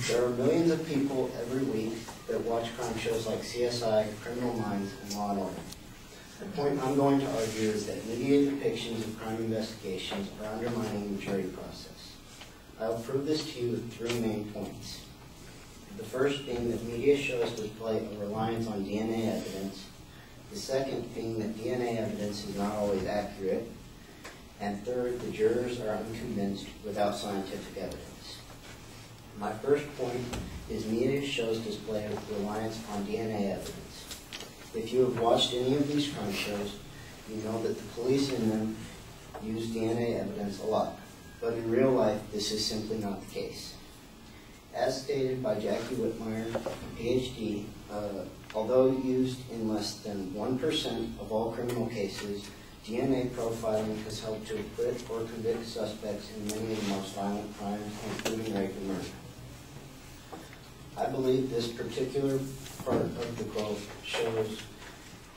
There are millions of people every week that watch crime shows like CSI, Criminal Minds, and Law & Order. The point I'm going to argue is that media depictions of crime investigations are undermining the jury process. I'll prove this to you with three main points. The first being that media shows display a reliance on DNA evidence. The second being that DNA evidence is not always accurate. And third, the jurors are unconvinced without scientific evidence. My first point is media shows display a reliance on DNA evidence. If you have watched any of these crime shows, you know that the police in them use DNA evidence a lot. But in real life, this is simply not the case. As stated by Jackie Whitmire, PhD, although used in less than 1% of all criminal cases, DNA profiling has helped to acquit or convict suspects in many of the most violent crimes, including rape and murder. I believe this particular part of the quote shows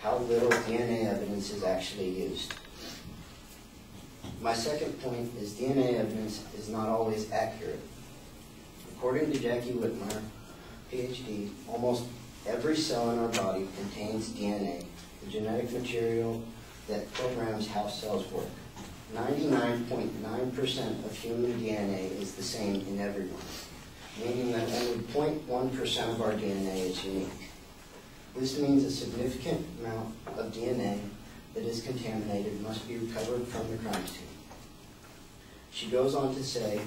how little DNA evidence is actually used. My second point is DNA evidence is not always accurate. According to Jackie Whitmire, PhD, almost every cell in our body contains DNA, the genetic material that programs how cells work. 99.9% of human DNA is the same in everyone, meaning that only 0.1% of our DNA is unique. This means a significant amount of DNA that is contaminated must be recovered from the crime scene. She goes on to say,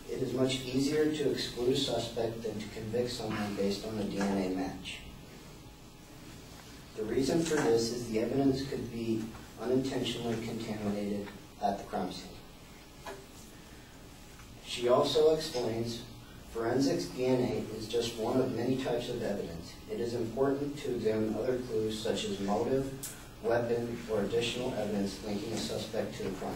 it is much easier to exclude a suspect than to convict someone based on a DNA match. The reason for this is the evidence could be unintentionally contaminated at the crime scene. She also explains, forensics DNA is just one of many types of evidence. It is important to examine other clues such as motive, weapon, or additional evidence linking a suspect to the crime.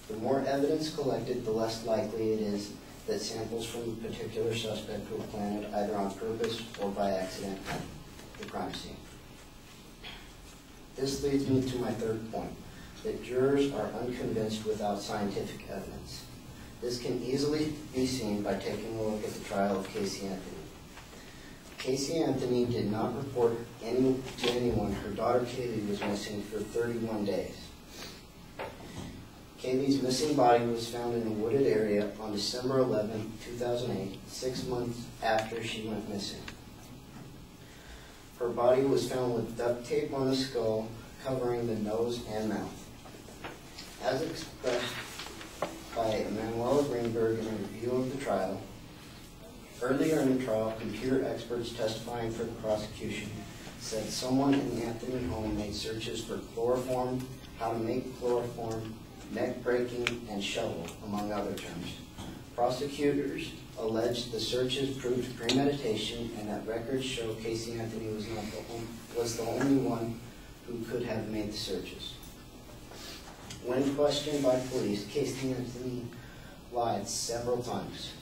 The more evidence collected, the less likely it is that samples from a particular suspect were planted either on purpose or by accident at the crime scene. This leads me to my third point, that jurors are unconvinced without scientific evidence. This can easily be seen by taking a look at the trial of Casey Anthony. Casey Anthony did not report to anyone her daughter Kaylee was missing for 31 days. Kaylee's missing body was found in a wooded area on December 11, 2008, 6 months after she went missing. Her body was found with duct tape on the skull, covering the nose and mouth. As expressed by Manuela Greenberg in a review of the trial, earlier in the trial, computer experts testifying for the prosecution said someone in the Anthony home made searches for chloroform, how to make chloroform, neck breaking, and shovel, among other terms. Prosecutors alleged the searches proved premeditation and that records show Casey Anthony was the only one who could have made the searches. When questioned by police, Casey Anthony lied several times.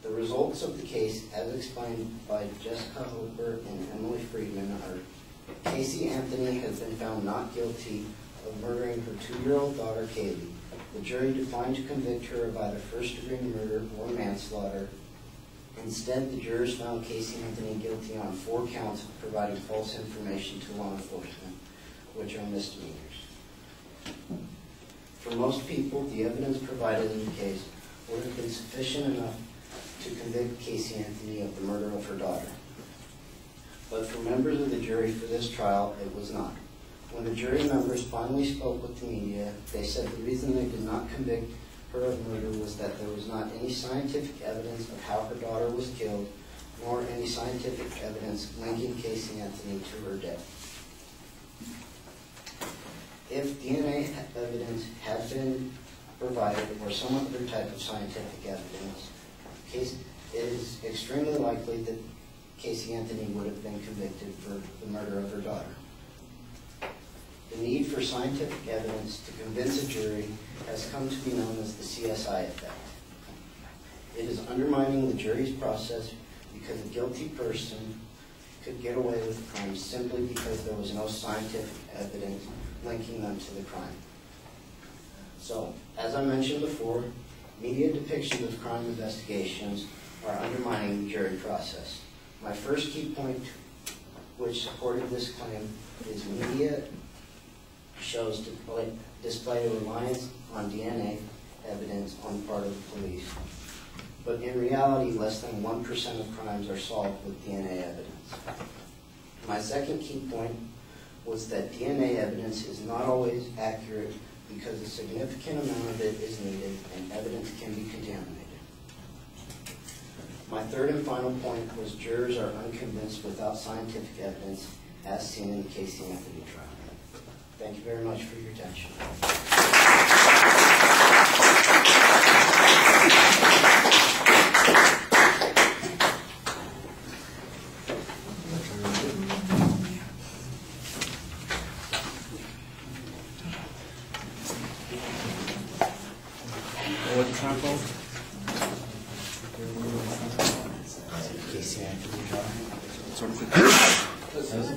The results of the case, as explained by Jessica Hooper and Emily Friedman, are Casey Anthony has been found not guilty of murdering her 2-year-old daughter, Kaylee. The jury declined to convict her of either first-degree murder or manslaughter. Instead, the jurors found Casey Anthony guilty on 4 counts of providing false information to law enforcement, which are misdemeanors. For most people, the evidence provided in the case would have been sufficient enough to convict Casey Anthony of the murder of her daughter. But for members of the jury for this trial, it was not. When the jury members finally spoke with the media, they said the reason they did not convict her of murder was that there was not any scientific evidence of how her daughter was killed, nor any scientific evidence linking Casey Anthony to her death. If DNA evidence had been provided or some other type of scientific evidence, it is extremely likely that Casey Anthony would have been convicted for the murder of her daughter. The need for scientific evidence to convince a jury has come to be known as the CSI effect. It is undermining the jury's process because a guilty person could get away with the crime simply because there was no scientific evidence linking them to the crime. So, as I mentioned before, Media depictions of crime investigations are undermining the jury process. My first key point which supported this claim is media shows display a reliance on DNA evidence on the part of the police. But in reality, less than 1% of crimes are solved with DNA evidence. My second key point was that DNA evidence is not always accurate because a significant amount of it is needed and evidence can be contaminated. My third and final point was jurors are unconvinced without scientific evidence as seen in the Casey Anthony trial. Thank you very much for your attention.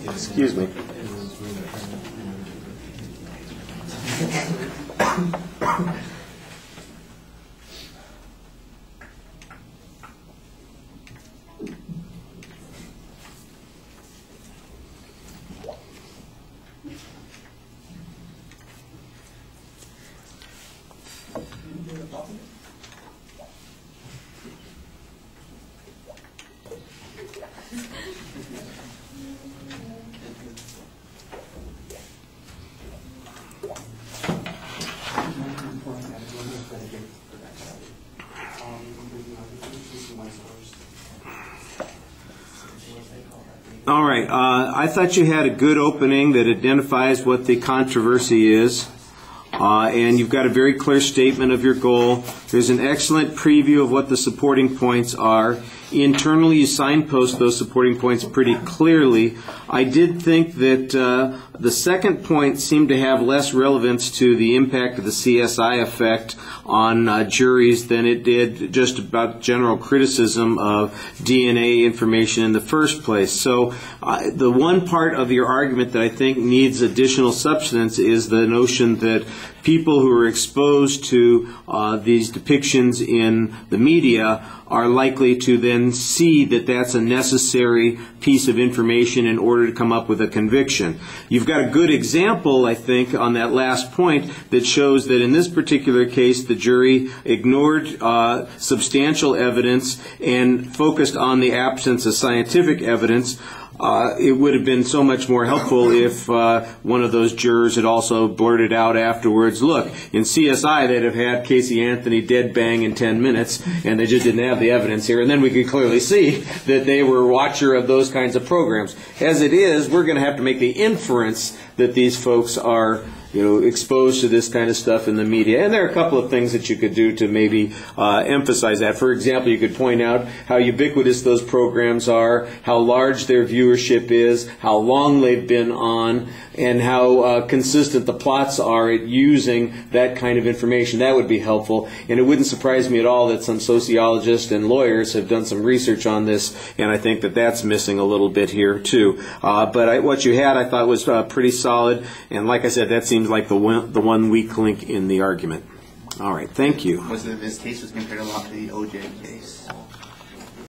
Excuse me. All right. I thought you had a good opening that identifies what the controversy is, and you've got a very clear statement of your goal. There's an excellent preview of what the supporting points are. Internally, you signpost those supporting points pretty clearly. I did think that the second point seemed to have less relevance to the impact of the CSI effect on juries than it did just about general criticism of DNA information in the first place. So the one part of your argument that I think needs additional substance is the notion that people who are exposed to these depictions in the media are likely to then see that that's a necessary piece of information in order to come up with a conviction. You've got a good example, I think, on that last point that shows that in this particular case the jury ignored substantial evidence and focused on the absence of scientific evidence. It would have been so much more helpful if one of those jurors had also blurted out afterwards, look, in CSI they'd have had Casey Anthony dead bang in 10 minutes and they just didn't have the evidence here, and then we could clearly see that they were a watcher of those kinds of programs. As it is, we're going to have to make the inference that these folks are exposed to this kind of stuff in the media. And there are a couple of things that you could do to maybe emphasize that. For example, you could point out how ubiquitous those programs are, how large their viewership is, how long they've been on, and how consistent the plots are at using that kind of information. That would be helpful. And it wouldn't surprise me at all that some sociologists and lawyers have done some research on this, and I think that that's missing a little bit here too. But what you had I thought was pretty solid, and like I said, that seems like the one weak link in the argument. All right, thank you. Was it this case was compared a lot to the OJ case?